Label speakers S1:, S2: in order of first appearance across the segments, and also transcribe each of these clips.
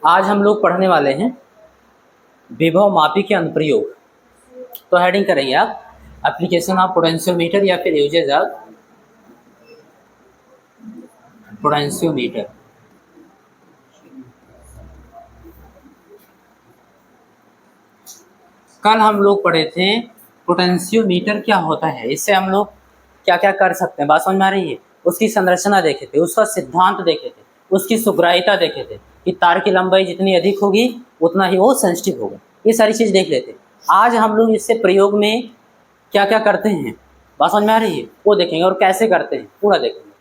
S1: आज हम लोग पढ़ने वाले हैं विभव मापी के अनुप्रयोग। तो हेडिंग करेंगे आप एप्लीकेशन ऑफ पोटेंशियोमीटर या फिर यूजेज ऑफ पोटेंशियोमीटर। कल हम लोग पढ़े थे पोटेंशियोमीटर क्या होता है, इससे हम लोग क्या क्या कर सकते हैं, बात समझ में आ रही है। उसकी संरचना देखे थे, उसका सिद्धांत देखे थे, उसकी सुग्राह्यता देखे थे कि तार की लंबाई जितनी अधिक होगी उतना ही वो सेंसिटिव होगा। ये सारी चीज़ देख लेते। आज हम लोग इससे प्रयोग में क्या क्या करते हैं, बात समझ में आ रही है, वो देखेंगे और कैसे करते हैं पूरा देखेंगे।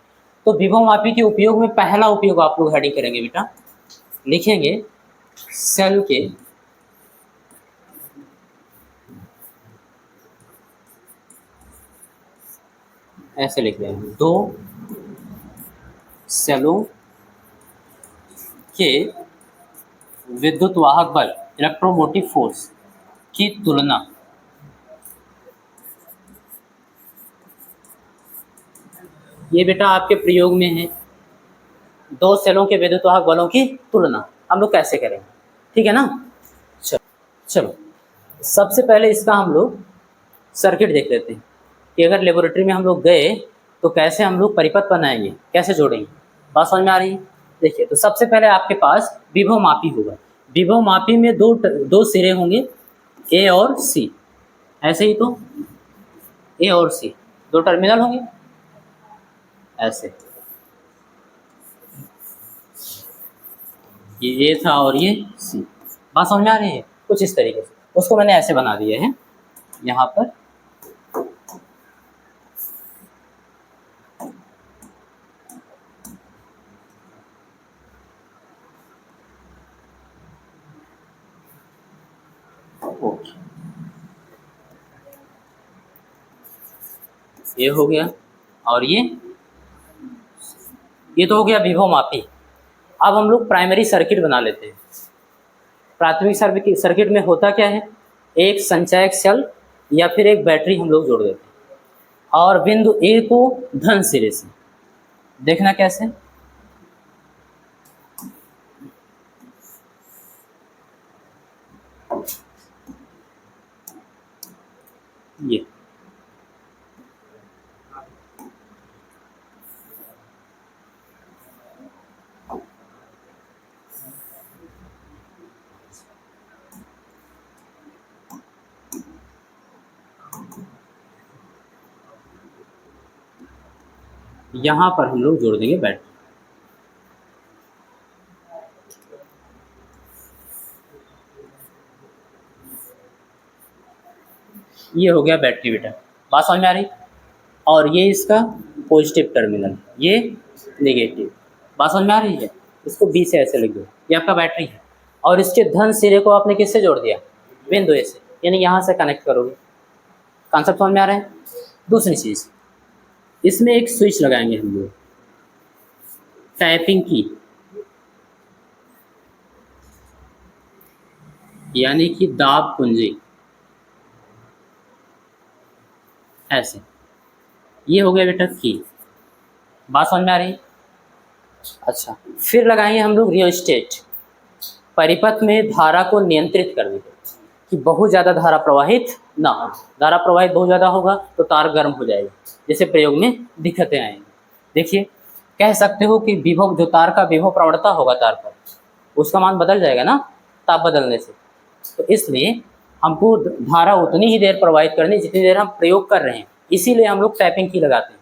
S1: तो विभव मापी के उपयोग में पहला उपयोग आप लोग हेडिंग करेंगे बेटा, लिखेंगे सेल के ऐसे लिख रहे हैं, दो सेलों के विद्युत वाहक बल इलेक्ट्रोमोटिव फोर्स की तुलना ये बेटा आपके प्रयोग में है। दो सेलों के विद्युत वाहक बलों की तुलना हम लोग कैसे करेंगे, ठीक है ना। चलो चलो सबसे पहले इसका हम लोग सर्किट देख लेते हैं कि अगर लेबोरेटरी में हम लोग गए तो कैसे हम लोग परिपथ बनाएंगे, कैसे जोड़ेंगे, बात समझ में आ रही है। देखिए, तो सबसे पहले आपके पास विभव मापी होगा। विभव मापी में दो सिरे होंगे, ए और सी। ऐसे ही तो ए और सी दो टर्मिनल होंगे ऐसे, ये ए था और ये सी। बात समझ में आ रही है, कुछ इस तरीके से उसको मैंने ऐसे बना दिया है यहाँ पर। ओके, ये हो गया और ये तो हो गया विभव मापी। अब हम लोग प्राइमरी सर्किट बना लेते हैं। प्राथमिक सर्किट में होता क्या है, एक संचायक सेल या फिर एक बैटरी हम लोग जोड़ देते हैं और बिंदु ए को धन सिरे से देखना कैसे, ये यहाँ पर हम लोग जोड़ देंगे बैटरी। ये हो गया बैटरी बेटा, बात समझ में आ रही। और ये इसका पॉजिटिव टर्मिनल, ये नेगेटिव, बात समझ में आ रही है। इसको बी से ऐसे लिख दो, ये आपका बैटरी है और इसके धन सिरे को आपने किससे जोड़ दिया, बिंदु ए से, यानी यहाँ से कनेक्ट करोगे। कॉन्सेप्ट समझ में आ रहा है। दूसरी चीज़, इसमें एक स्विच लगाएंगे हम लोग, टाइपिंग की, यानी कि दाब कुंजी ऐसे। ये हो गया बेटा की, बात समझ में आ रही। अच्छा, फिर लगाएंगे हम लोग रियोस्टेट, परिपथ में धारा को नियंत्रित करने के कि बहुत ज़्यादा धारा प्रवाहित ना हो। धारा प्रवाहित बहुत ज़्यादा होगा तो तार गर्म हो जाएगा, जैसे प्रयोग में दिक्कतें आएंगी। देखिए, कह सकते हो कि विभव, जो तार का विभव प्रवणता होगा तार पर, उसका मान बदल जाएगा ना ताप बदलने से। तो इसलिए हमको धारा उतनी ही देर प्रवाहित करनी जितनी देर हम प्रयोग कर रहे हैं। इसीलिए हम लोग टैपिंग की लगाते हैं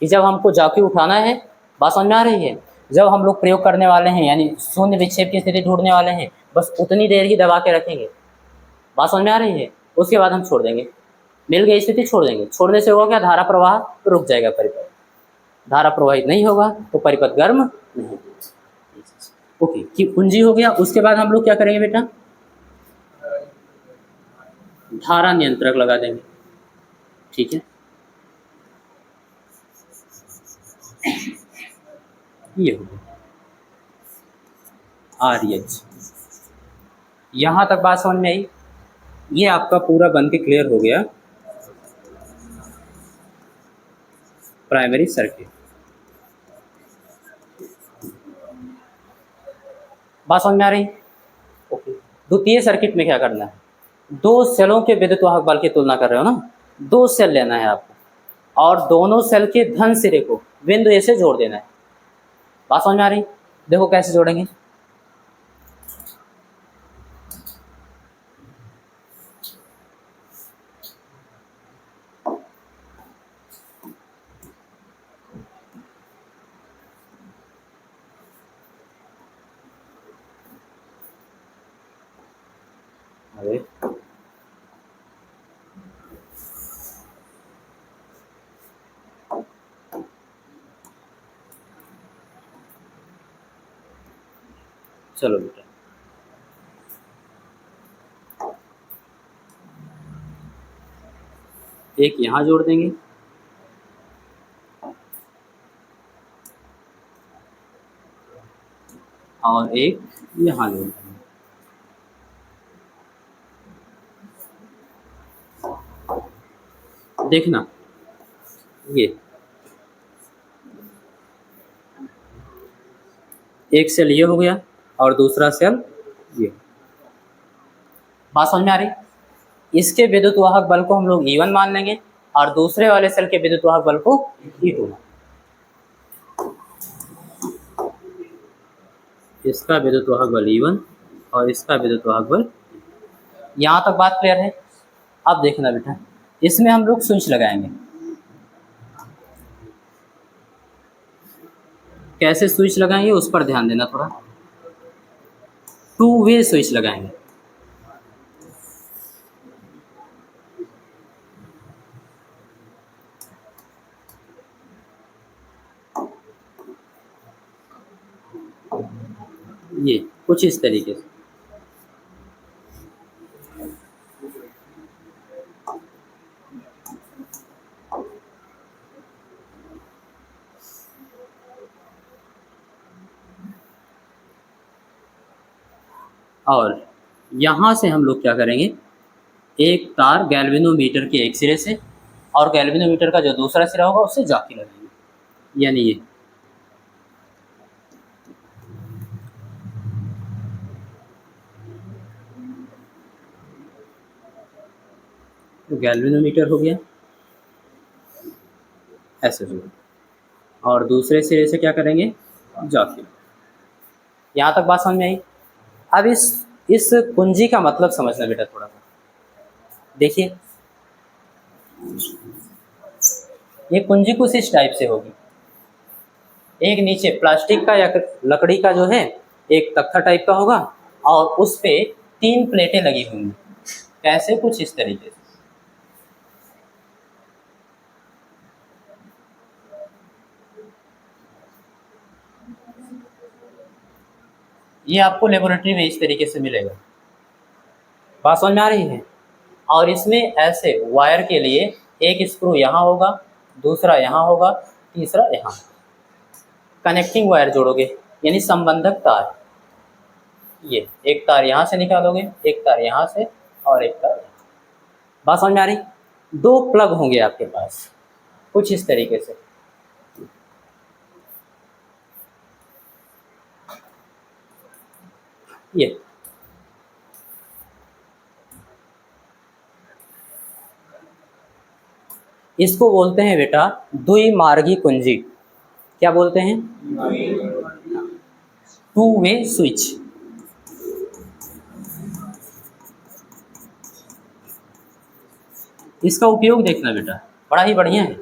S1: कि जब हमको जाके उठाना है, बात समझ में आ रही है, जब हम लोग प्रयोग करने वाले हैं यानी शून्य विक्षेप की स्थिति ढूंढने वाले हैं, बस उतनी देर ही दबा के रखेंगे, बात समझ में आ रही है। उसके बाद हम छोड़ देंगे, मिल गई स्थिति छोड़ देंगे। छोड़ने से होगा क्या, धारा प्रवाह रुक जाएगा, परिपथ धारा प्रवाहित नहीं होगा तो परिपथ गर्म नहीं। ओके, कि कुंजी हो गया। उसके बाद हम लोग क्या करेंगे बेटा, धारा नियंत्रक लगा देंगे, ठीक है। ये हो गया RH। यहाँ तक बात समझ में आई। ये आपका पूरा बन के क्लियर हो गया प्राइमरी सर्किट। बात समझ में आ रही? ओके। द्वितीय सर्किट में क्या करना है, दो सेलों के विद्युत वाहक बल की तुलना कर रहे हो ना, दो सेल लेना है आपको और दोनों सेल के धन सिरे को बिंदु ए से जोड़ देना है। बात समझ में आ रही? देखो कैसे जोड़ेंगे। अरे चलो बेटा, एक यहाँ जोड़ देंगे और एक यहाँ जोड़ देंगे। देखना ये एक सेल ये हो गया और दूसरा सेल ये। बात समझ में आ रही? इसके विद्युत वाहक बल को हम लोग E1 मान लेंगे और दूसरे वाले सेल के विद्युत वाहक बल को E2 मान। इसका विद्युत वाहक बल E1 और इसका विद्युत वाहक बल। यहाँ तक बात क्लियर है? अब देखना बेटा, इसमें हम लोग स्विच लगाएंगे। कैसे स्विच लगाएंगे उस पर ध्यान देना थोड़ा। टू वे स्विच लगाएंगे। ये कुछ इस तरीके से। और यहाँ से हम लोग क्या करेंगे, एक तार गैल्वेनोमीटर के एक सिरे से और गैल्वेनोमीटर का जो दूसरा सिरा होगा उससे जाके लगाएंगे, यानी ये। तो गैल्वेनोमीटर हो गया ऐसे जो, और दूसरे सिरे से क्या करेंगे, जाके। यहाँ तक बात समझ में आई? अब इस कुंजी का मतलब समझना बेटा थोड़ा सा। देखिए ये कुंजी कुछ इस टाइप से होगी। एक नीचे प्लास्टिक का या लकड़ी का जो है एक तख्ता टाइप का होगा और उस पे 3 प्लेटें लगी होंगी। कैसे? कुछ इस तरीके से। ये आपको लेबोरेटरी में इस तरीके से मिलेगा। बात समझ में आ रही है? और इसमें ऐसे वायर के लिए एक स्क्रू यहाँ होगा, दूसरा यहाँ होगा, तीसरा यहाँ। कनेक्टिंग वायर जोड़ोगे यानी संबंधक तार। ये एक तार यहाँ से निकालोगे, एक तार यहाँ से और एक तार यहाँ। बात समझ में आ रही? 2 प्लग होंगे आपके पास कुछ इस तरीके से। ये इसको बोलते हैं बेटा द्विमार्गी कुंजी। क्या बोलते हैं? Two way switch. इसका उपयोग देखना बेटा बड़ा ही बढ़िया है।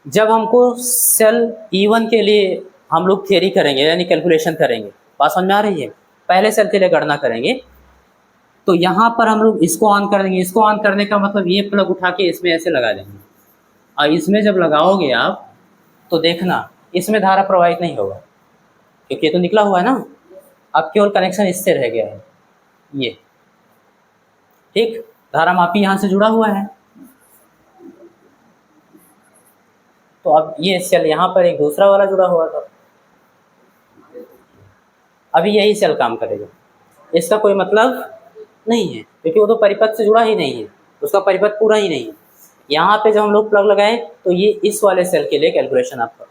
S1: जब हमको सेल E1 के लिए हम लोग थ्योरी करेंगे यानी कैलकुलेशन करेंगे, बात समझ में आ रही है, पहले सेल के लिए गणना करेंगे, तो यहाँ पर हम लोग इसको ऑन कर देंगे। इसको ऑन करने का मतलब ये प्लग उठा के इसमें ऐसे लगा देंगे और इसमें जब लगाओगे आप तो देखना इसमें धारा प्रवाहित नहीं होगा क्योंकि ये तो निकला हुआ है ना। अब केवल कनेक्शन इससे रह गया है ये, ठीक। धारा मापी यहाँ से जुड़ा हुआ है, तो अब ये सेल यहाँ पर एक दूसरा वाला जुड़ा हुआ था, अभी यही सेल काम करेगा। इसका कोई मतलब नहीं है क्योंकि वो तो परिपथ से जुड़ा ही नहीं है, उसका परिपथ पूरा ही नहीं है। यहाँ पे जब हम लोग प्लग लगाएं तो ये इस वाले सेल के लिए कैलकुलेशन आपका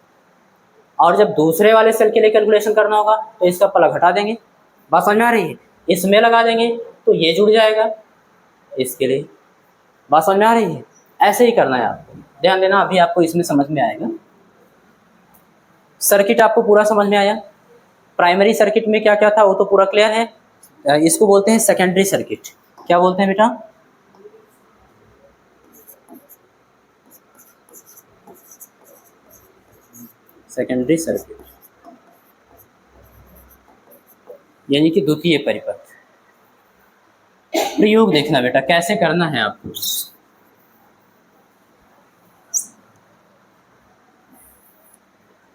S1: और जब दूसरे वाले सेल के लिए कैलकुलेशन करना होगा तो इसका प्लग हटा देंगे। बात समझ में आ रही है? इसमें लगा देंगे तो ये जुड़ जाएगा इसके लिए। बात समझ में आ रही है? ऐसे ही करना है आपको, ध्यान देना, अभी आपको इसमें समझ में आएगा। सर्किट आपको पूरा समझ में आया। प्राइमरी सर्किट में क्या क्या था वो तो पूरा क्लियर है। इसको बोलते हैं सेकेंडरी सर्किट। क्या बोलते हैं बेटा? सेकेंडरी सर्किट यानी कि द्वितीय परिपथ। प्रयोग देखना बेटा कैसे करना है आपको।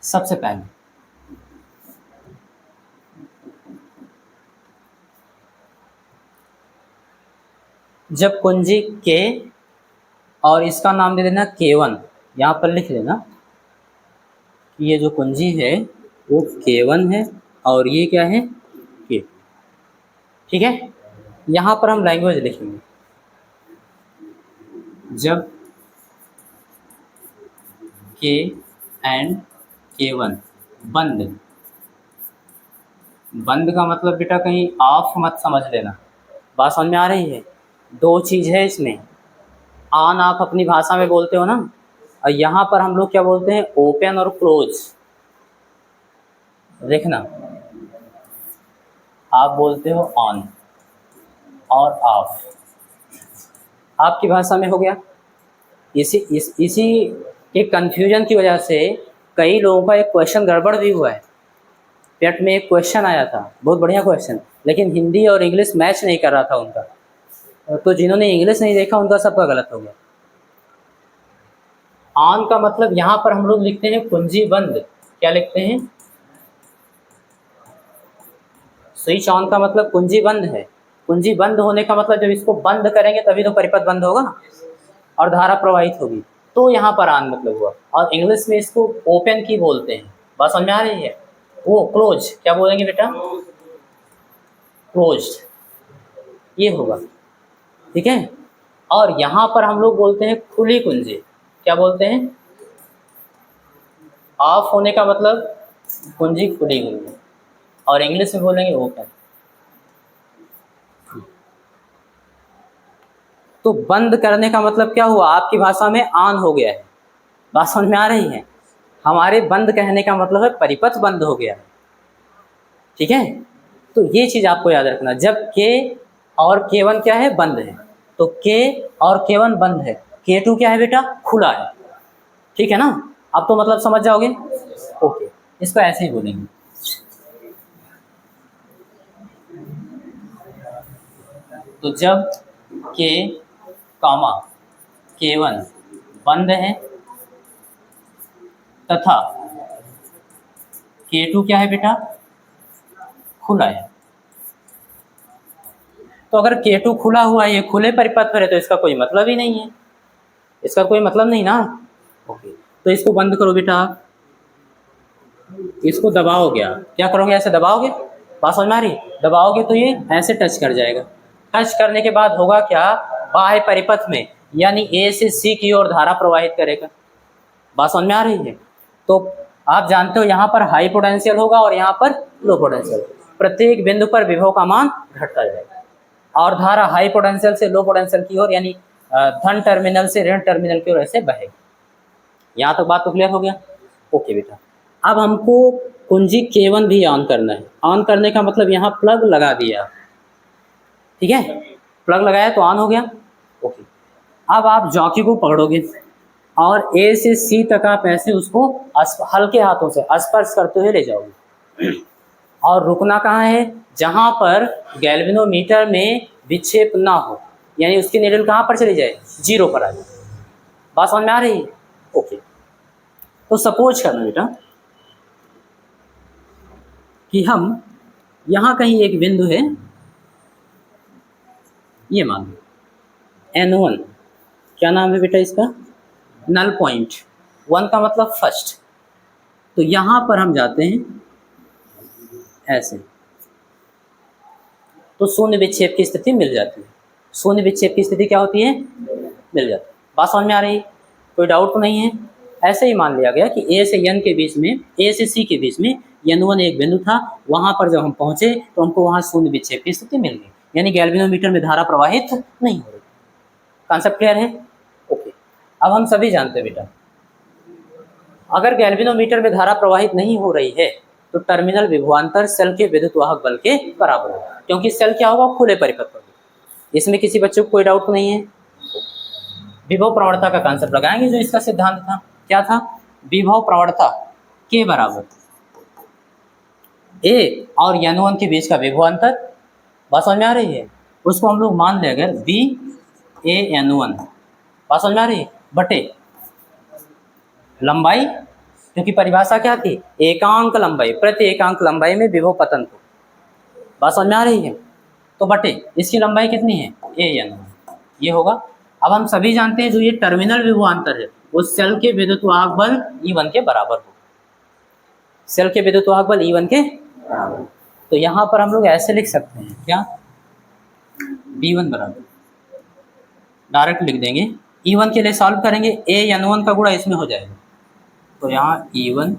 S1: सबसे पहले जब कुंजी के और इसका नाम दे देना K1, यहाँ पर लिख लेना कि ये जो कुंजी है वो K1 है और ये क्या है K। ठीक है, यहाँ पर हम लैंग्वेज लिखेंगे। जब K एंड K1 बंद, बंद का मतलब बेटा कहीं ऑफ मत समझ लेना। बात समझ में आ रही है? दो चीज़ है इसमें, ऑन आप अपनी भाषा में बोलते हो ना, और यहाँ पर हम लोग क्या बोलते हैं, ओपन और क्लोज। देखना, आप बोलते हो ऑन और ऑफ, आपकी भाषा में हो गया। इसी के कन्फ्यूजन की वजह से कई लोगों का एक क्वेश्चन गड़बड़ भी हुआ है। पेट में एक क्वेश्चन आया था, बहुत बढ़िया क्वेश्चन, लेकिन हिंदी और इंग्लिश मैच नहीं कर रहा था उनका, तो जिन्होंने इंग्लिश नहीं देखा उनका सबका गलत हो गया। ऑन का मतलब यहाँ पर हम लोग लिखते हैं कुंजी बंद। क्या लिखते हैं? स्विच ऑन का मतलब कुंजी बंद है। कुंजी बंद होने का मतलब जब इसको बंद करेंगे तभी तो परिपथ बंद होगा और धारा प्रवाहित होगी, तो यहाँ पर ऑन मतलब हुआ। और इंग्लिश में इसको ओपन की बोलते हैं। बात समझ में आ रही है? वो क्लोज, क्या बोलेंगे बेटा? क्लोज्ड, ये होगा। ठीक है, और यहाँ पर हम लोग बोलते हैं खुली कुंजी। क्या बोलते हैं? ऑफ होने का मतलब कुंजी खुली हुई है, और इंग्लिश में बोलेंगे ओपन। तो बंद करने का मतलब क्या हुआ? आपकी भाषा में ऑन हो गया है। बात समझ में आ रही है? हमारे बंद कहने का मतलब है परिपथ बंद हो गया है। ठीक है, तो ये चीज़ आपको याद रखना। जब K और K1 क्या है? बंद है, तो K और K1 बंद है, K2 क्या है बेटा? खुला है। ठीक है ना? अब तो मतलब समझ जाओगे। ओके, इसको ऐसे ही बोलेंगे। तो जब K, K1 बंद है तथा K2 क्या है बेटा? खुला है। तो अगर K2 खुला हुआ है, ये खुले परिपथ पर है, तो इसका कोई मतलब ही नहीं है, इसका कोई मतलब नहीं ना। ओके, तो इसको बंद करो बेटा, इसको दबाओगे आप। क्या करोगे? ऐसे दबाओगे। बात समझ में आ रही? दबाओगे तो ये ऐसे टच कर जाएगा। टच करने के बाद होगा क्या? बाह्य परिपथ में यानी A से C की ओर धारा प्रवाहित करेगा। बात समझ में आ रही है? तो आप जानते हो यहाँ पर हाई पोटेंशियल होगा और यहाँ पर लो पोटेंशियल। प्रत्येक बिंदु पर विभव का मान घटता जाएगा और धारा हाई पोटेंशियल से लो पोटेंशियल की ओर यानी धन टर्मिनल से ऋण टर्मिनल की ओर ऐसे बहेगी। यहाँ तक बात तो क्लियर हो गया? ओके बेटा, अब हमको कुंजी K1 भी ऑन करना है। ऑन करने का मतलब यहाँ प्लग लगा दिया। ठीक है, प्लग लगाया तो ऑन हो गया। ओके, अब आप जॉकी को पकड़ोगे और A से C तक आप ऐसे उसको हल्के हाथों से स्पर्श करते हुए ले जाओगे और रुकना कहाँ है? जहाँ पर गैल्वेनोमीटर में विक्षेप ना हो, यानी उसकी नीडल कहाँ पर चली जाए? 0 पर आ जाए। बात समझ में आ रही है? ओके, तो सपोज करना बेटा कि हम यहाँ कहीं एक बिंदु है, ये मान लो N1, क्या नाम है बेटा इसका? Null point. 1 का मतलब फर्स्ट। तो यहाँ पर हम जाते हैं ऐसे, तो शून्य विक्षेप की स्थिति मिल जाती है। शून्य विक्षेप की स्थिति क्या होती है? मिल जाती है। बात समझ में आ रही है? कोई डाउट तो नहीं है? ऐसे ही मान लिया गया कि ए से एन के बीच में, ए से सी के बीच में N1 एक बिंदु था, वहां पर जब हम पहुंचे तो हमको वहां शून्य विक्षेप की स्थिति मिल गई, यानी गैल्वेनोमीटर में धारा प्रवाहित नहीं हो रही। कॉन्सेप्ट क्लियर है? ओके। अब हम सभी जानते हैं बेटा, अगर गैल्वेनोमीटर में धारा प्रवाहित नहीं हो रही है तो टर्मिनल विभवांतर सेल के विद्युत वाहक बल के बराबर होगा, क्योंकि सेल क्या होगा, खुले परिपथ पर। इसमें किसी बच्चे को कोई डाउट नहीं है। विभव प्रवणता का कॉन्सेप्ट लगाएंगे, जो इसका सिद्धांत था। क्या था? विभव प्रवणता के बराबर ए और N1 के बीच का विभवांतर, बात समझ में आ रही है? उसको हम लोग मान ले अगर बी ए N1, बात समझ में आ रही है, बटे लंबाई, क्योंकि परिभाषा क्या थी, एकांक लंबाई, प्रति एकांक लंबाई में विभव पतन को, बात समझ में आ रही है, तो बटे इसकी लंबाई कितनी है, N1, ये होगा। अब हम सभी जानते हैं जो ये टर्मिनल विभवांतर है वो सेल के विद्युत वाहक बल E1 के बराबर होगा, सेल के विद्युत वाहक बल E1 के बराबर। तो यहाँ पर हम लोग ऐसे लिख सकते हैं, क्या, B1 बराबर, डायरेक्ट लिख देंगे, E1 के लिए सॉल्व करेंगे, N1 का गुणा इसमें हो जाएगा, तो यहाँ E1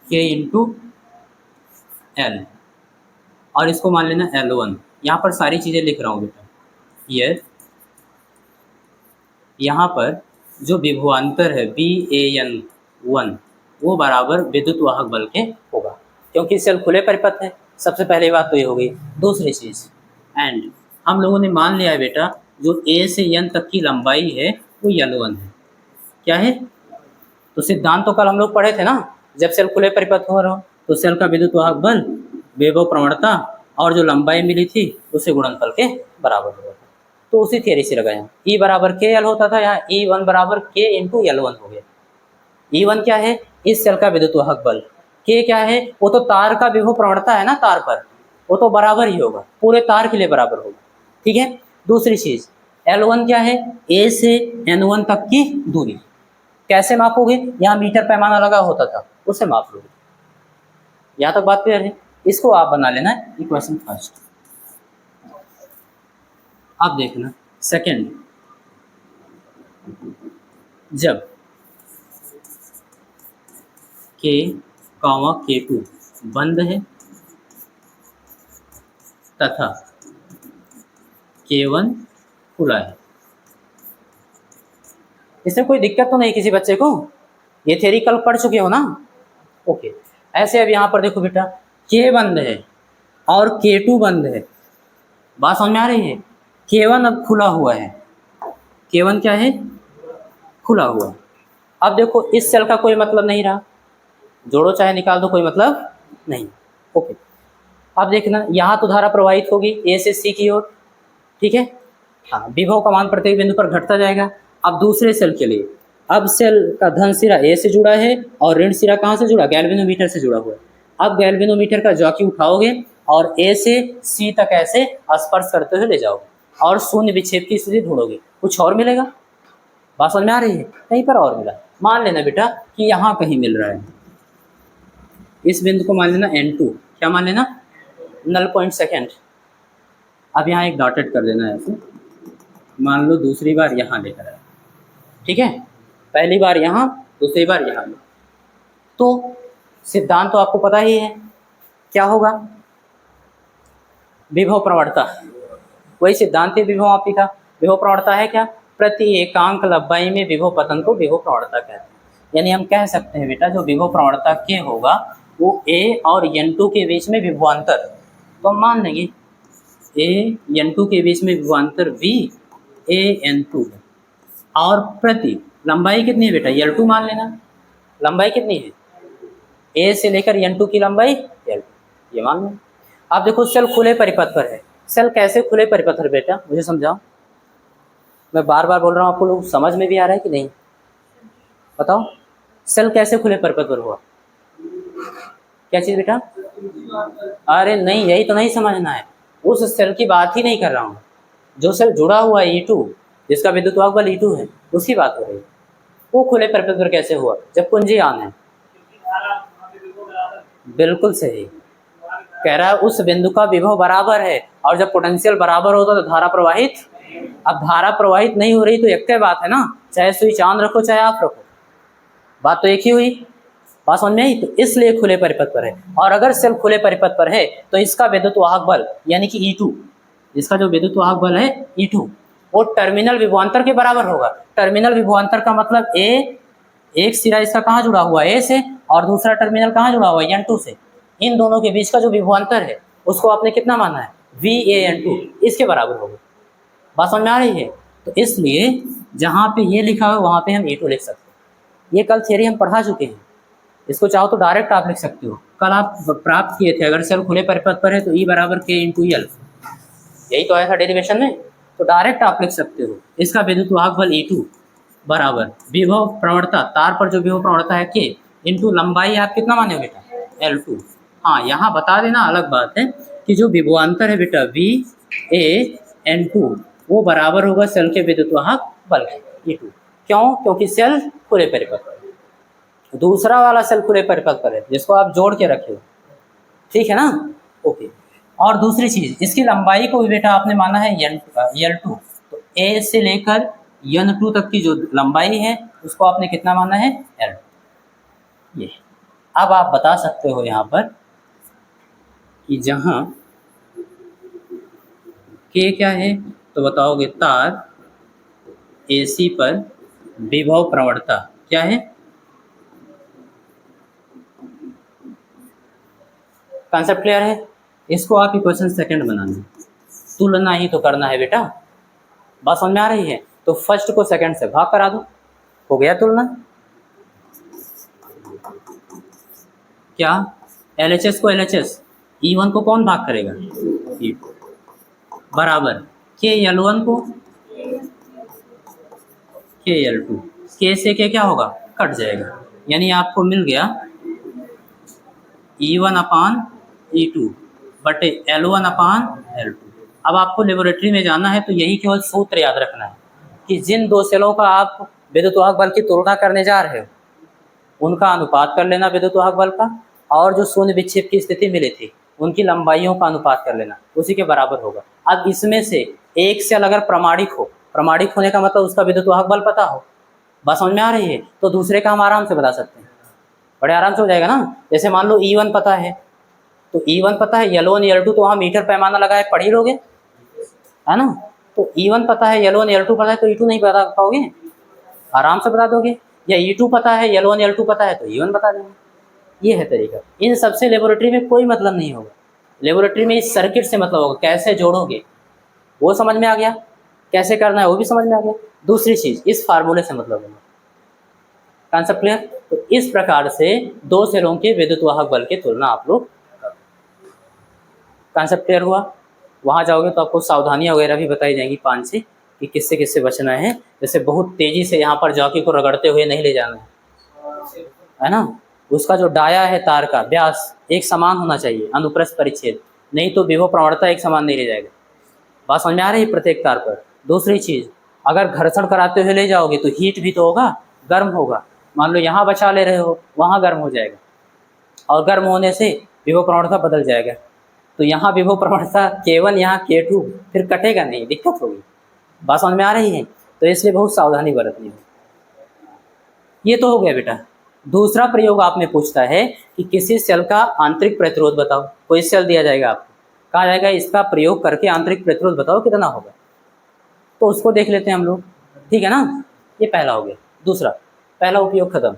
S1: K इंटू L, और इसको मान लेना L1। यहाँ पर सारी चीज़ें लिख रहा हूँ बेटा, ये यहाँ पर जो विभवांतर है BAN1 वो बराबर विद्युत वाहक बल के होगा, क्योंकि सेल खुले परिपथ है। सबसे पहली बात तो ये हो गई। दूसरी चीज़, एंड हम लोगों ने मान लिया है बेटा जो A से N तक की लंबाई है वो L1 है। क्या है? तो सिद्धांत तो कल हम लोग पढ़े थे ना, जब सेल खुले परिपथ हो रहा हो तो सेल का विद्युत वाहक बल विभव प्रवणता और जो लंबाई मिली थी उसे गुणनफल के बराबर होगा। तो उसी थियरी से लगाया, E बराबर KL होता था, यहाँ E1 बराबर K इंटू L1 हो गया। E1 क्या है? इस सेल का विद्युत वाहक बल। K क्या है? वो तो तार का विभव प्रवणता है ना, तार पर, वो तो बराबर ही होगा, पूरे तार के लिए बराबर होगा। ठीक है। दूसरी चीज L1 क्या है? A से N1 तक की दूरी। कैसे मापोगे? यहाँ मीटर पैमाना लगा होता था, उसे माप लोगे। यहाँ तक बात क्लियर है? इसको आप बना लेना इक्वेशन फर्स्ट। अब देखना सेकंड, जब K, K2 बंद है तथा K1 खुला है। इसमें कोई दिक्कत तो नहीं किसी बच्चे को? ये थ्योरी कल पढ़ चुके हो ना? ओके। ऐसे अब यहाँ पर देखो बेटा, K बंद है और K2 बंद है, बात समझ में आ रही है? K1 अब खुला हुआ है। K1 क्या है? खुला हुआ। अब देखो इस सेल का कोई मतलब नहीं रहा, जोड़ो चाहे निकाल दो, कोई मतलब नहीं। ओके। अब देखना यहाँ तो धारा प्रवाहित होगी A से C की ओर, ठीक है। हाँ, विभव का मान प्रत्येक बिंदु पर घटता जाएगा। अब दूसरे सेल के लिए, अब सेल का धन सिरा A से जुड़ा है और ऋण सिरा कहाँ से जुड़ा? गैल्वेनोमीटर से जुड़ा हुआ है। अब गैल्वेनोमीटर का जॉकी उठाओगे और A से C तक ऐसे स्पर्श करते हुए ले जाओगे और शून्य विक्षेप की स्थिति ढूंढोगे, कुछ और मिलेगा। बात समझ में आ रही है? कहीं पर और मिला। मान लेना बेटा कि यहाँ कहीं मिल रहा है, इस बिंदु को मान लेना N2, क्या मान लेना? Null point second. अब यहाँ एक डॉटेड कर देना है ऐसे, मान लो दूसरी बार यहाँ लेकर आए, ठीक है। पहली बार यहाँ, दूसरी बार यहाँ लो। तो सिद्धांत तो आपको पता ही है, क्या होगा? विभव प्रवणता, वही सिद्धांत है विभव मापी का। विभव प्रवणता है क्या? प्रति एकांक लंबाई में विभव पतन को विभव प्रवणता कहते हैं। यानी हम कह सकते हैं बेटा जो विभव प्रवणता के होगा वो A और N2 के बीच में विभवांतर, तो हम मान लेंगे A N2 के बीच में विभवांतर V A N2 है, और प्रति लंबाई कितनी है बेटा? L2 मान लेना। लंबाई कितनी है? A से लेकर N2 की लंबाई L2, ये मान लेना। अब देखो सेल खुले परिपथ पर है। सेल कैसे खुले परिपथ पर बेटा, मुझे समझाओ। मैं बार बार बोल रहा हूँ, आपको लोग समझ में भी आ रहा है कि नहीं? बताओ, सेल कैसे खुले परिपथ पर हुआ? क्या चीज़ बेटा? अरे नहीं, यही तो नहीं समझना है। उस सेल की बात ही नहीं कर रहा हूँ, जो सेल जुड़ा हुआ है E2, जिसका विद्युत वाहक बल E2 है, उसकी बात हो रही है। वो खुले परिपथ पर कैसे हुआ? जब कुंजी ऑन है। बिल्कुल सही कह रहा है, उस बिंदु का विभव बराबर है, और जब पोटेंशियल बराबर होता तो धारा प्रवाहित अब धारा प्रवाहित नहीं हो रही तो एक बात है ना, चाहे स्विच ऑन रखो चाहे ऑफ रखो, बात तो एक ही हुई। बात समझ में आई? तो इसलिए खुले परिपथ पर है। और अगर सेल खुले परिपथ पर है तो इसका विद्युत वाहक बल यानी कि E2, इसका जो विद्युत वाहक बल है E2 वो टर्मिनल विभवांतर के बराबर होगा। टर्मिनल विभवांतर का मतलब एक सिरा इसका कहाँ जुड़ा हुआ है A से, और दूसरा टर्मिनल कहाँ जुड़ा हुआ है N2 से। इन दोनों के बीच का जो विभवांतर है उसको आपने कितना माना है, VAN2, इसके बराबर होगा। बात समझ में आ रही है? तो इसलिए जहाँ पे ये लिखा हुआ है वहाँ पे हम E2 लिख सकते हैं। ये कल थियरी हम पढ़ा चुके हैं, इसको चाहो तो डायरेक्ट आप लिख सकते हो। कल आप प्राप्त किए थे, अगर सेल खुले परिपथ पर है तो E बराबर K इंटू L, यही तो आया था डेरिवेशन में, तो डायरेक्ट आप लिख सकते हो। इसका विद्युत वाहक बल E2 बराबर विभव प्रवणता, तार पर जो विभव प्रवणता है K इंटू लंबाई आप कितना माने बेटा, L2। हाँ, यहाँ बता देना अलग बात है कि जो विभवांतर है बेटा VAN2 वो बराबर होगा सेल के विद्युत वाहक बल E2। क्यों? क्योंकि सेल खुले परिपथ पर है, दूसरा वाला सेल खुले परिपथ पर है जिसको आप जोड़ के रखे हो, ठीक है ना? ओके। और दूसरी चीज, इसकी लंबाई को भी बेटा आपने माना है L2, तो A से लेकर N2 तक की जो लंबाई है उसको आपने कितना माना है, L2। ये अब आप बता सकते हो यहाँ पर कि जहाँ K क्या है, तो बताओगे तार AC पर विभव प्रवणता क्या है। कॉन्सेप्ट क्लियर है? इसको आप इक्वेशन सेकंड बनाना, तुलना ही तो करना है बेटा। बात समझ में आ रही है? तो फर्स्ट को सेकंड से भाग करा दो, हो गया तुलना। क्या LHS को LHS, E1 को कौन भाग करेगा, E2 बराबर K L1 को K L2, K से K क्या होगा, कट जाएगा, यानी आपको मिल गया E1 अपान E2 बटे L1 अपान L2। अब आपको लेबोरेटरी में जाना है तो यही केवल सूत्र याद रखना है कि जिन दो सेलों का आप विद्युत वाहक बल की तुलना करने जा रहे हो उनका अनुपात कर लेना विद्युत वाहक बल का, और जो शून्य विक्षेप की स्थिति मिली थी उनकी लंबाइयों का अनुपात कर लेना, उसी के बराबर होगा। अब इसमें से एक सेल अगर प्रमाणिक हो, प्रमाणिक होने का मतलब उसका विद्युत वाहक बल पता हो, बस समझ में आ रही है, तो दूसरे का हम आराम से बता सकते हैं, बड़े आराम से हो जाएगा ना। जैसे मान लो E1 पता है, तो E1 पता है, L1 L2 तो हम मीटर पैमाना लगाए पढ़ ही लोगे, है ना। तो E1 पता है, L1 L2 पता है, तो E2 नहीं बता पाओगे, आराम से बता दोगे। या E2 पता है, L1 L2 पता है, तो E1 बता देंगे। ये है तरीका। इन सबसे लेबोरेटरी में कोई मतलब नहीं होगा, लेबोरेटरी में इस सर्किट से मतलब होगा, कैसे जोड़ोगे वो समझ में आ गया, कैसे करना है वो भी समझ में आ गया। दूसरी चीज, इस फार्मूले से मतलब होगा। Concept clear? तो इस प्रकार से दो सेलों के विद्युत वाहक बल की तुलना आप लोग, कॉन्सेप्ट क्लियर हुआ? वहाँ जाओगे तो आपको सावधानियां वगैरह भी बताई जाएंगी 5 से कि किससे किससे बचना है। जैसे बहुत तेजी से यहाँ पर जॉकी को रगड़ते हुए नहीं ले जाना है ना। उसका जो डाया है तार का व्यास एक समान होना चाहिए, अनुप्रस्थ परिच्छेद, नहीं तो विभव प्रवणता एक समान नहीं ले जाएगा। बात समझ में आ रही है प्रत्येक तार पर? दूसरी चीज, अगर घर्षण कराते हुए ले जाओगे तो हीट भी तो होगा, गर्म होगा। मान लो यहाँ बचा ले रहे हो, वहाँ गर्म हो जाएगा, और गर्म होने से विभव प्रवणता बदल जाएगा। तो यहाँ विभव प्रवणता K1 यहाँ K2 फिर कटेगा नहीं, दिक्कत होगी। बात समझ में आ रही है? तो इसलिए बहुत सावधानी बरतनी है। ये तो हो गया बेटा। दूसरा प्रयोग आप में पूछता है कि किसी सेल का आंतरिक प्रतिरोध बताओ। कोई सेल दिया जाएगा आपको, कहा जाएगा इसका प्रयोग करके आंतरिक प्रतिरोध बताओ कितना होगा, तो उसको देख लेते हैं हम लोग, ठीक है ना। ये पहला हो गया। दूसरा, पहला उपयोग खत्म।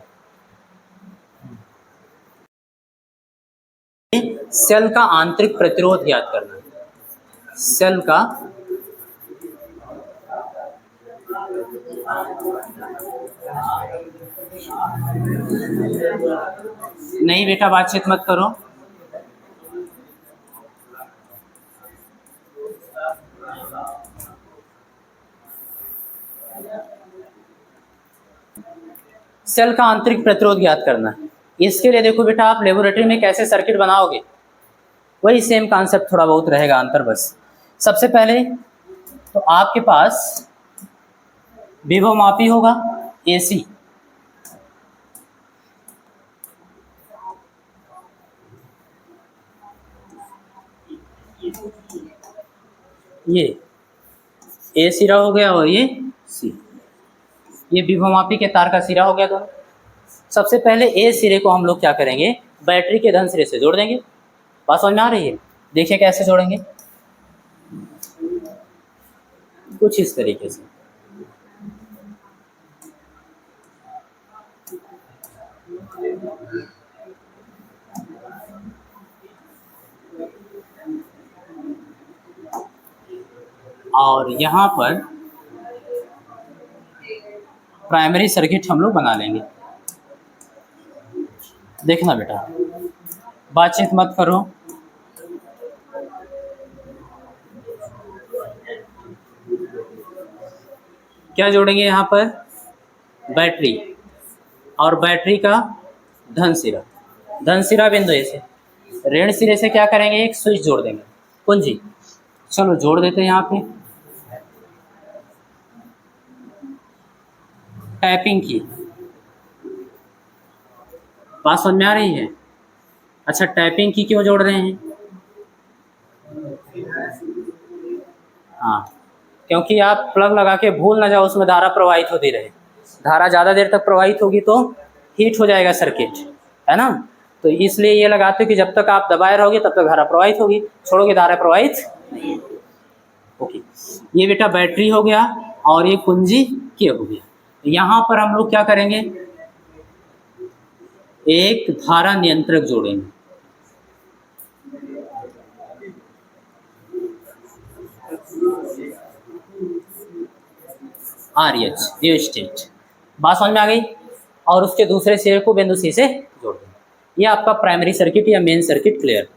S1: सेल का आंतरिक प्रतिरोध ज्ञात करना। सेल का नहीं बेटा, बातचीत मत करो। सेल का आंतरिक प्रतिरोध ज्ञात करना है। इसके लिए देखो बेटा, आप लेबोरेटरी में कैसे सर्किट बनाओगे वही सेम कॉन्सेप्ट, थोड़ा बहुत रहेगा अंतर बस। सबसे पहले तो आपके पास विभव मापी होगा AC, ये ए सिरा हो गया और ये सी, ये विभवमापी के तार का सिरा हो गया दोनों। सबसे पहले ए सिरे को हम लोग क्या करेंगे, बैटरी के धन सिरे से जोड़ देंगे। बात समझ में आ रही है? देखिए कैसे जोड़ेंगे, कुछ इस तरीके से। और यहाँ पर प्राइमरी सर्किट हम लोग बना लेंगे। देखना बेटा, बातचीत मत करो। क्या जोड़ेंगे यहाँ पर, बैटरी और बैटरी का धन सिरा, धन सिरा बिंदु ए से, ऋण सिरे से क्या करेंगे, एक स्विच जोड़ देंगे, कुंजी। चलो जोड़ देते हैं यहाँ पे। टैपिंग की बात समझ में आ रही है? अच्छा, टैपिंग की क्यों जोड़ रहे हैं? हाँ, क्योंकि आप प्लग लगा के भूल ना जाओ उसमें धारा प्रवाहित होती रहे। धारा ज़्यादा देर तक प्रवाहित होगी तो हीट हो जाएगा सर्किट, है ना। तो इसलिए ये लगाते हो कि जब तक आप दबाए रहोगे तब तक धारा प्रवाहित होगी, छोड़ोगे धारा प्रवाहित नहीं। ओके, ये बेटा बैटरी हो गया और ये कुंजी के हो गया। यहाँ पर हम लोग क्या करेंगे, एक धारा नियंत्रक जोड़ेंगे। RH रियोस्टेट, बात समझ में आ गई। और उसके दूसरे सिरे को बिंदु सी से जोड़ देंगे। ये आपका प्राइमरी सर्किट या main circuit clear.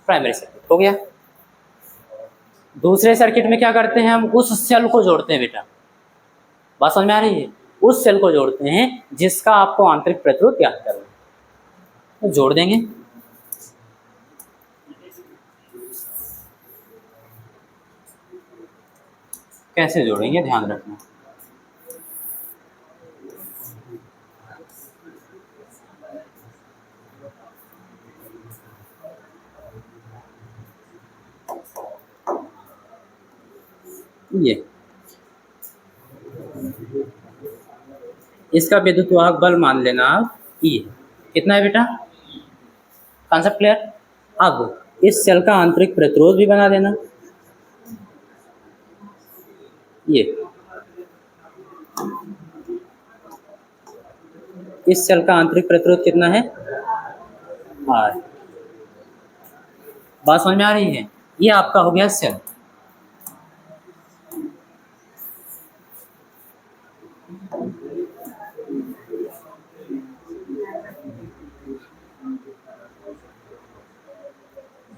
S1: Primary circuit हो गया। दूसरे सर्किट में क्या करते हैं, हम उस सेल को जोड़ते हैं बेटा। बात समझ में आ रही है? उस सेल को जोड़ते हैं जिसका आपको आंतरिक प्रतिरोध ज्ञात करना है, तो जोड़ देंगे। कैसे जोड़ेंगे ध्यान रखना। ये इसका विद्युतवाहक बल मान लेना आप E कितना है बेटा, कॉन्सेप्ट क्लियर। अब इस सेल का आंतरिक प्रतिरोध भी बना देना। ये इस सेल का आंतरिक प्रतिरोध कितना है, R। बात समझ में आ रही है? ये आपका हो गया सेल।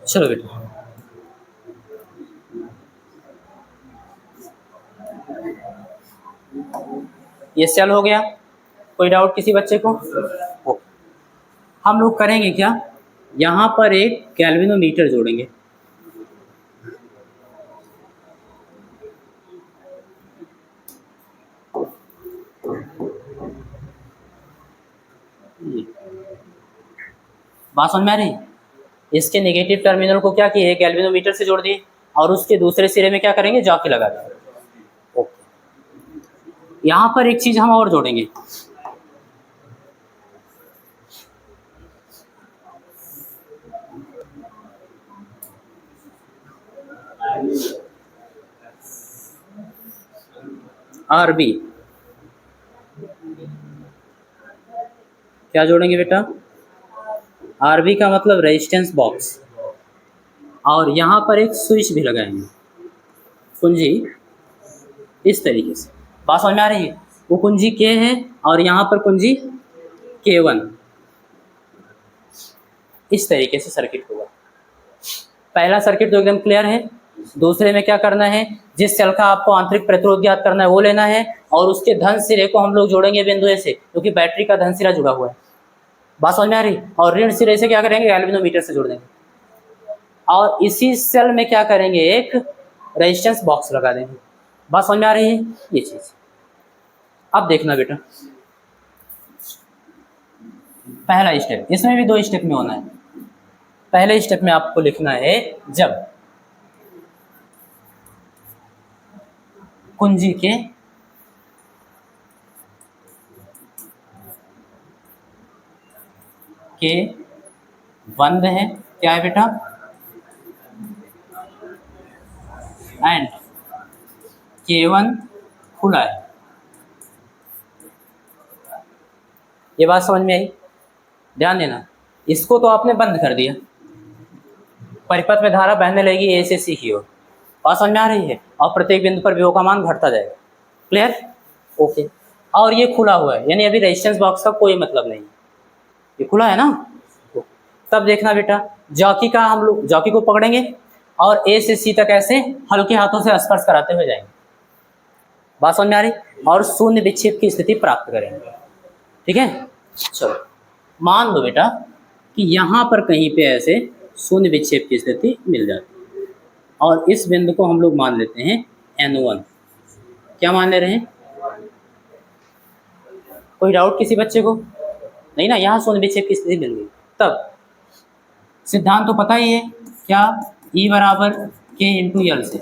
S1: चलो बेटा, ये सेल हो गया। कोई डाउट किसी बच्चे को? ओके, हम लोग करेंगे क्या, यहाँ पर एक गैल्वेनोमीटर जोड़ेंगे। बात समझ में आ रही है? इसके नेगेटिव टर्मिनल को क्या किए, गैल्वेनोमीटर से जोड़ दिए और उसके दूसरे सिरे में क्या करेंगे, जॉकी लगा देंगे। ओके, यहाँ पर एक चीज हम और जोड़ेंगे। RB, क्या जोड़ेंगे बेटा, RB का मतलब रेजिस्टेंस बॉक्स। और यहाँ पर एक स्विच भी लगाएंगे, कुंजी इस तरीके से। बात समझ में आ रही है? वो कुंजी K है और यहाँ पर कुंजी K1। इस तरीके से सर्किट होगा। पहला सर्किट तो एकदम क्लियर है। दूसरे में क्या करना है, जिस सेल का आपको आंतरिक प्रतिरोध ज्ञात करना है वो लेना है और उसके धन सिरे को हम लोग जोड़ेंगे बिंदु ए से, क्योंकि बैटरी का धन सिरा जुड़ा हुआ है। बात समझ में आ रही? और ऋण सिरे से क्या करेंगे, गैल्वेनोमीटर से जोड़ देंगे और इसी सेल में क्या करेंगे, एक रेजिस्टेंस बॉक्स लगा देंगे। बात समझ में आ रही है? ये चीज अब देखना बेटा, पहला स्टेप, इसमें भी 2 स्टेप में होना है। पहले स्टेप में आपको लिखना है जब कुंजी के बंद है, क्या है बेटा, एंड K1 खुला है। ये बात समझ में आई? ध्यान देना, इसको तो आपने बंद कर दिया, परिपथ में धारा बहने लगेगी ए से सी की ओर। बात समझ में आ रही है? और प्रत्येक बिंदु पर विभव का मान घटता जाएगा। क्लियर? ओके। और ये खुला हुआ है, यानी अभी रेजिस्टेंस बॉक्स का कोई मतलब नहीं, ये खुला है ना। तब देखना बेटा, जॉकी का हम लोग जॉकी को पकड़ेंगे और ए से सी तक ऐसे हल्के हाथों से स्पर्श कराते हुए जाएंगे। बात समझ में आ रही? और शून्य विक्षेप की स्थिति प्राप्त करेंगे। ठीक है, चलो मान लो बेटा कि यहाँ पर कहीं पे ऐसे शून्य विक्षेप की स्थिति मिल जाती है और इस बिंदु को हम लोग मान लेते हैं N1। क्या मान ले रहे हैं? कोई डाउट किसी बच्चे को? नहीं ना, यहाँ शून्य विक्षेप की स्थिति मिल गई। तब सिद्धांत तो पता ही है, क्या, E बराबर K इंटू L से,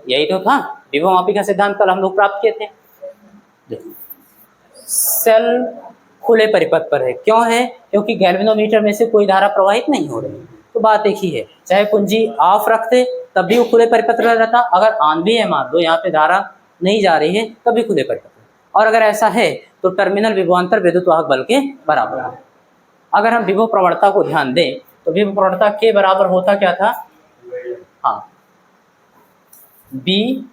S1: यही तो था विभव मापी का सिद्धांत कल हम लोग प्राप्त किए थे। देखो, सेल खुले परिपथ पर है, क्यों है? क्योंकि गैल्वेनोमीटर में से कोई धारा प्रवाहित नहीं हो रही। तो बात एक ही है, चाहे कुंजी ऑफ रखते तब भी वो खुले परिपथ पर रहता, अगर ऑन भी है मान लो यहाँ पे धारा नहीं जा रही है तब भी खुले परिपथ, और अगर ऐसा है तो टर्मिनल विभवांतर विद्युत वाहक बल के बराबर है। अगर हम विभव प्रवणता को ध्यान दें तो विभव प्रवणता के बराबर होता क्या था? हाँ, बी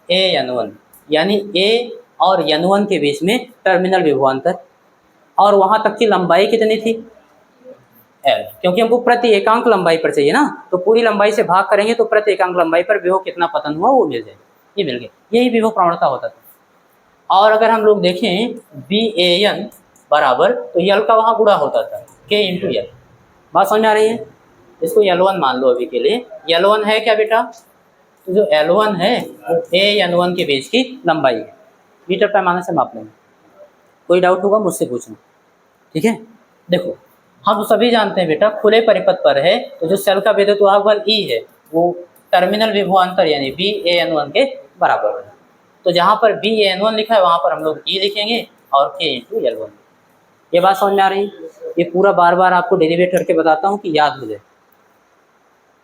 S1: ए N1, यानी ए और N1 के बीच में टर्मिनल विभवांतर, और वहां तक की लंबाई कितनी थी? L, क्योंकि हमको प्रति एकांक लंबाई पर चाहिए ना, तो पूरी लंबाई से भाग करेंगे तो प्रति एकांक लंबाई पर विभव कितना पतन हुआ वो मिल जाएगा। ये मिल गया, यही विभव प्रवणता होता था। और अगर हम लोग देखें BAN बराबर, तो L का वहाँ गुणा होता था K इंटू L। बात समझ में आ रही है? इसको L1 मान लो अभी के लिए। L1 है क्या बेटा? तो जो L1 है वो A-N1 के बीच की लंबाई है, मीटर पैमाने से माप लेंगे। कोई डाउट होगा मुझसे पूछना, ठीक है। देखो, हम सभी जानते हैं बेटा खुले परिपथ पर है तो जो सेल का विद्युत वाहक बल E है वो टर्मिनल विभवांतर यानी BAN1 के बराबर है। तो जहाँ पर BAN1 लिखा है वहाँ पर हम लोग E लिखेंगे और K इंटू L1। ये बात समझ में आ रही? ये पूरा बार बार आपको डेरिवेट करके बताता हूँ कि याद हो जाए,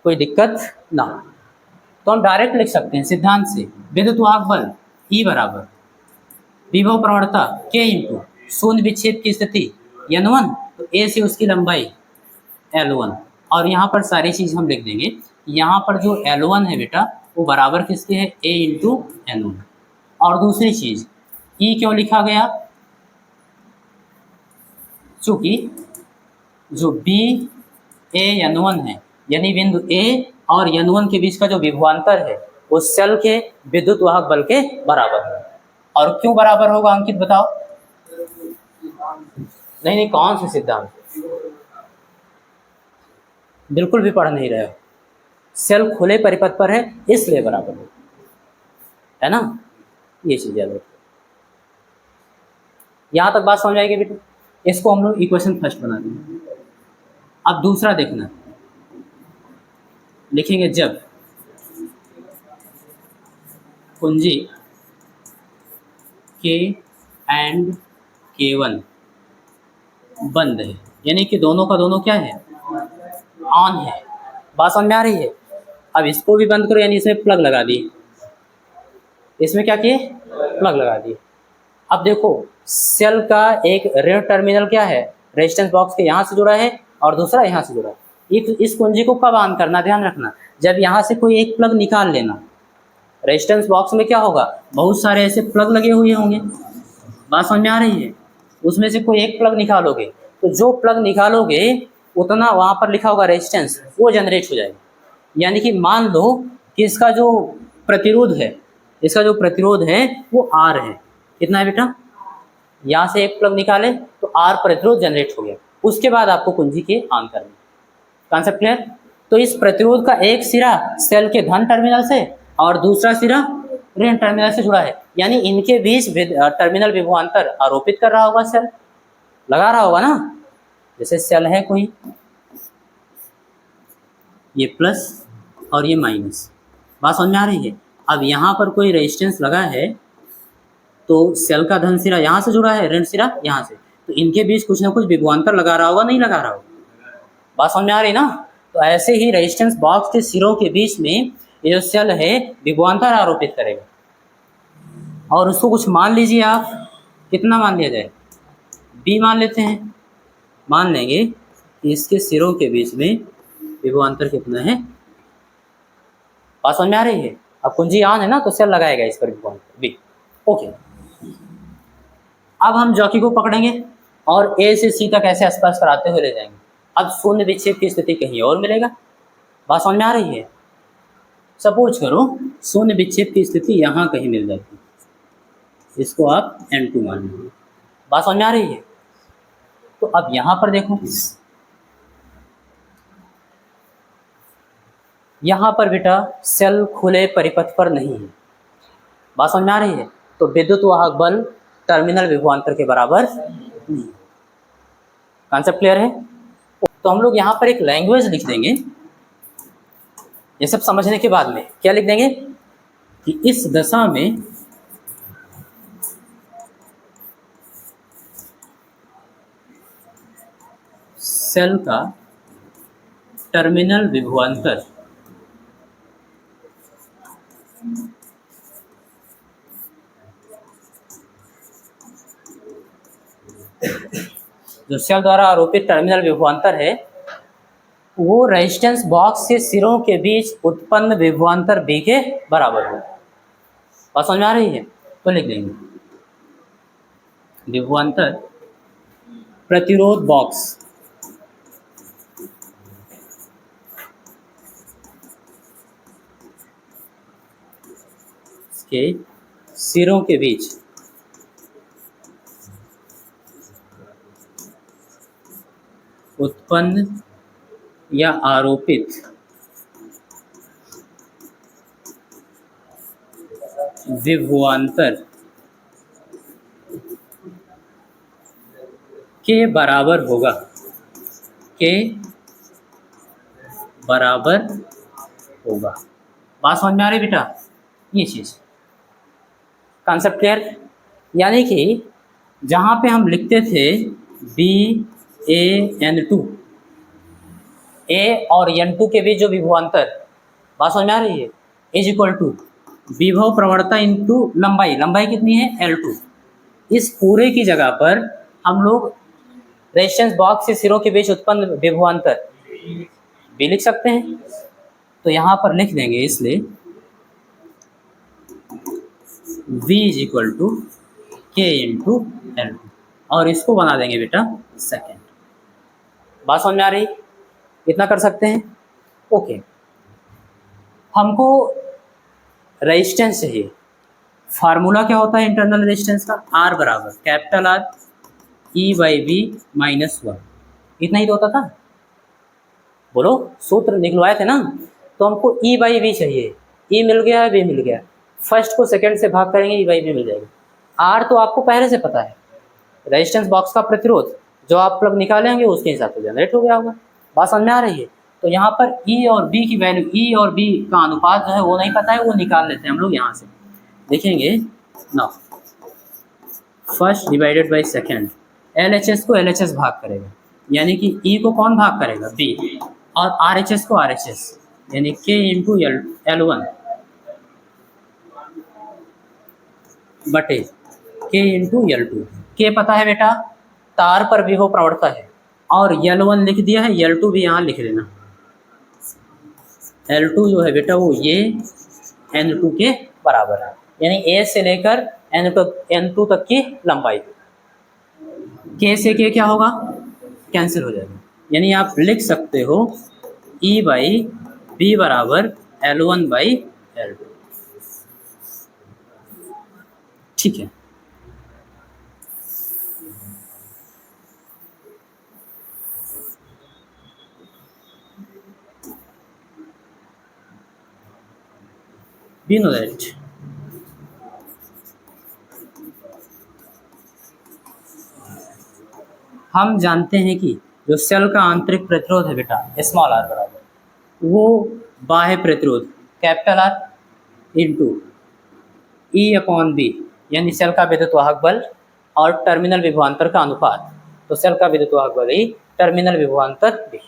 S1: कोई दिक्कत ना। तो हम डायरेक्ट लिख सकते हैं सिद्धांत से, विद्युत वाहक बल E बराबर विभव प्रवणता K इंटू शून्य विक्षेप की स्थिति N1, तो A से उसकी लंबाई L1, और यहाँ पर सारी चीज़ हम लिख देंगे। यहाँ पर जो L1 है बेटा वो बराबर किसके है? A into N1। और दूसरी चीज़ E क्यों लिखा गया? चूँकि जो BAN1 है यानी बिंदु A और N1 के बीच का जो विभवांतर है वो सेल के विद्युत वाहक बल के बराबर है। और क्यों बराबर होगा अंकित बताओ? नहीं, कौन से सिद्धांत? बिल्कुल भी पढ़ नहीं रहे हो। सेल खुले परिपथ पर है इसलिए बराबर है ना, ये चीज याद रखो। यहाँ तक बात समझ आएगी बेटा? इसको हम लोग इक्वेशन फर्स्ट बना देंगे। अब दूसरा देखना, लिखेंगे जब कुंजी K एंड K1 बंद है, यानी कि दोनों का दोनों क्या है? ऑन है। बात समझ में आ रही है? अब इसको भी बंद करो, यानी इसमें प्लग लगा दिए। इसमें क्या किए? प्लग लगा दिए। अब देखो, सेल का एक ऋण टर्मिनल क्या है? रेजिस्टेंस बॉक्स के यहाँ से जुड़ा है और दूसरा यहाँ से जुड़ा है। इस कुंजी को कब ऑन करना, ध्यान रखना, जब यहाँ से कोई एक प्लग निकाल लेना। रेजिस्टेंस बॉक्स में क्या होगा? बहुत सारे ऐसे प्लग लगे हुए होंगे। बात समझ में आ रही है? उसमें से कोई एक प्लग निकालोगे तो जो प्लग निकालोगे उतना वहाँ पर लिखा होगा रेजिस्टेंस, वो जनरेट हो जाएगा। यानी कि मान लो कि इसका जो प्रतिरोध है वो R है। कितना है बेटा? यहाँ से एक प्लग निकाले तो R प्रतिरोध जनरेट हो गया। उसके बाद आपको कुंजी के ऑन करना। Concept clear? तो इस प्रतिरोध का एक सिरा सेल के धन टर्मिनल से और दूसरा सिरा ऋण टर्मिनल से जुड़ा है, यानी इनके बीच टर्मिनल विभवांतर आरोपित कर रहा होगा सेल। लगा रहा होगा ना, जैसे सेल है कोई, ये प्लस और ये माइनस, बात समझ में आ रही है। अब यहाँ पर कोई रेजिस्टेंस लगा है तो सेल का धन सिरा यहाँ से जुड़ा है, ऋण सिरा यहाँ से, तो इनके बीच कुछ ना कुछ विभवांतर लगा रहा होगा, नहीं लगा रहा होगा, बात समझ में आ रही ना। तो ऐसे ही रेजिस्टेंस बॉक्स के सिरों के बीच में ये जो सेल है विभवांतर आरोपित करेगा, और उसको कुछ मान लीजिए आप, कितना मान लिया जाए, बी मान लेते हैं, मान लेंगे कि इसके सिरों के बीच में विभवांतर कितना है, बात समझ में आ रही है। अब कुंजी ऑन है ना, तो सेल लगाएगा इस पर विभवांतर बी, ओके। अब हम जॉकी को पकड़ेंगे और ए से सी तक ऐसे स्पर्श कराते हुए ले जाएंगे। अब शून्य विक्षेप की स्थिति कहीं और मिलेगा, बात समझ में आ रही है। सपोज करो शून्य विक्षेप की स्थिति यहाँ कहीं मिल जाती है, इसको आप N2 मान लीजिए, बात समझ में आ रही है। तो अब यहाँ पर देखो, यहाँ पर बेटा सेल खुले परिपथ पर नहीं है, बात समझ में आ रही है। तो विद्युत वाहक बल टर्मिनल विभवांतर के बराबर नहीं। कॉन्सेप्ट क्लियर है। तो हम लोग यहाँ पर एक लैंग्वेज लिख देंगे, ये सब समझने के बाद में क्या लिख देंगे कि इस दशा में सेल का टर्मिनल विभवांतर जो सेल द्वारा आरोपित टर्मिनल विभवांतर है वो रेजिस्टेंस बॉक्स के सिरों के बीच उत्पन्न विभवांतर बी के बराबर हो, बात समझ में आ रही है। तो लिख देंगे विभवांतर प्रतिरोध बॉक्स के सिरों के बीच उत्पन्न या आरोपित विभवांतर के बराबर होगा, के बराबर होगा, बात समझ में आ रही बेटा। ये चीज कॉन्सेप्ट क्लियर। यानी कि जहाँ पे हम लिखते थे BaN2, ए और N2 के बीच जो विभवांतर, बात समझ में आ रही है, इज इक्वल टू विभव प्रवणता इंटू लंबाई, लंबाई कितनी है L2। इस पूरे की जगह पर हम लोग रेजिस्टेंस बॉक्स के सिरों के बीच उत्पन्न विभवांतर भी लिख सकते हैं। तो यहाँ पर लिख देंगे इसलिए V is equal to K into L2, और इसको बना देंगे बेटा सेकेंड, बात समझ में आ रही, इतना कर सकते हैं, ओके। हमको रेजिस्टेंस चाहिए, फार्मूला क्या होता है इंटरनल रेजिस्टेंस का, R बराबर कैपिटल R E/V -1, इतना ही तो होता था, बोलो सूत्र निकलवाए थे ना। तो हमको E/V चाहिए, E मिल गया है, V मिल गया, फर्स्ट को सेकंड से भाग करेंगे E/V मिल जाएगा। R तो आपको पहले से पता है, रेजिस्टेंस बॉक्स का प्रतिरोध जो आप लोग निकालेंगे उसके हिसाब से जनरेट हो गया होगा, बात समझ में आ रही है। तो यहाँ पर E और B की वैल्यू, E और B का अनुपात जो है वो नहीं पता है, वो निकाल लेते हैं हम लोग। यहाँ से देखेंगे ना, first divided by second, LHS को LHS भाग करेगा, यानी कि E को कौन भाग करेगा, B, और RHS को RHS, यानी K इंटू L1 बटे K इंटू L2। K पता है बेटा, तार पर विभव प्रवणता है, और L1 लिख दिया है, L2 भी यहाँ लिख लेना। L2 जो है बेटा वो ये N2 के बराबर है, यानी A से लेकर N2 तक की लंबाई। K से K क्या होगा, कैंसिल हो जाएगा, यानी आप लिख सकते हो E/B बराबर L1/L2, ठीक है। We know that हम जानते हैं कि जो सेल का आंतरिक प्रतिरोध है बेटा स्मॉल आर बराबर वो बाह्य प्रतिरोध capital R into E upon B, यानी सेल का विद्युत वाहक बल और टर्मिनल विभवांतर का अनुपात। तो सेल का विद्युत वाहक बल ही टर्मिनल विभवांतर बी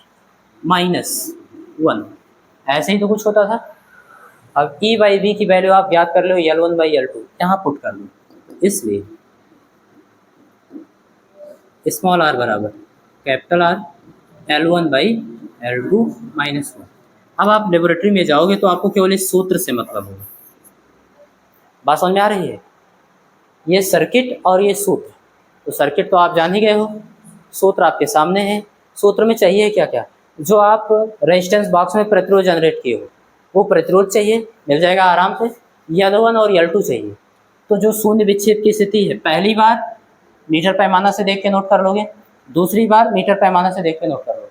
S1: -1, ऐसे ही तो कुछ होता था। अब ई बाई बी की वैल्यू आप याद कर लो L1/L2 यहाँ पुट कर लो, इसलिए स्मॉल आर बराबर कैपिटल आर L1/L2 -1। अब आप लेबोरेटरी में जाओगे तो आपको केवल इस सूत्र से मतलब होगा। बात समझ में आ रही है? ये सर्किट और ये सूत्र, तो सर्किट तो आप जान ही गए हो, सूत्र आपके सामने है। सूत्र में चाहिए क्या क्या, जो आप रेजिस्टेंस बॉक्स में प्रतिरोध जनरेट किए हो वो प्रतिरोध चाहिए, मिल जाएगा आराम से। L1 और L2 चाहिए। तो जो शून्य विच्छेद की स्थिति है, पहली बार मीटर पैमाना से देख के नोट कर लोगे, दूसरी बार मीटर पैमाना से देख के नोट कर लोगे,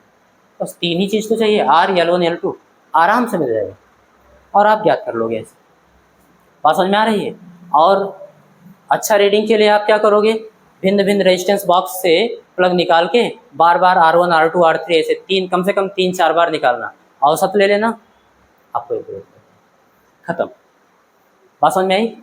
S1: बस तीन ही चीज़ तो चाहिए, R, L1, L2 आराम से मिल जाएगा और आप याद कर लोगे ऐसे। बात समझ में आ रही है? और अच्छा रीडिंग के लिए आप क्या करोगे, भिन्न भिन्न रेजिस्टेंस बॉक्स से प्लग निकाल के बार बार R1, R2, R3 ऐसे कम से कम 3-4 बार निकालना, औसत ले लेना, आपको खत्म। बात समझ में आई?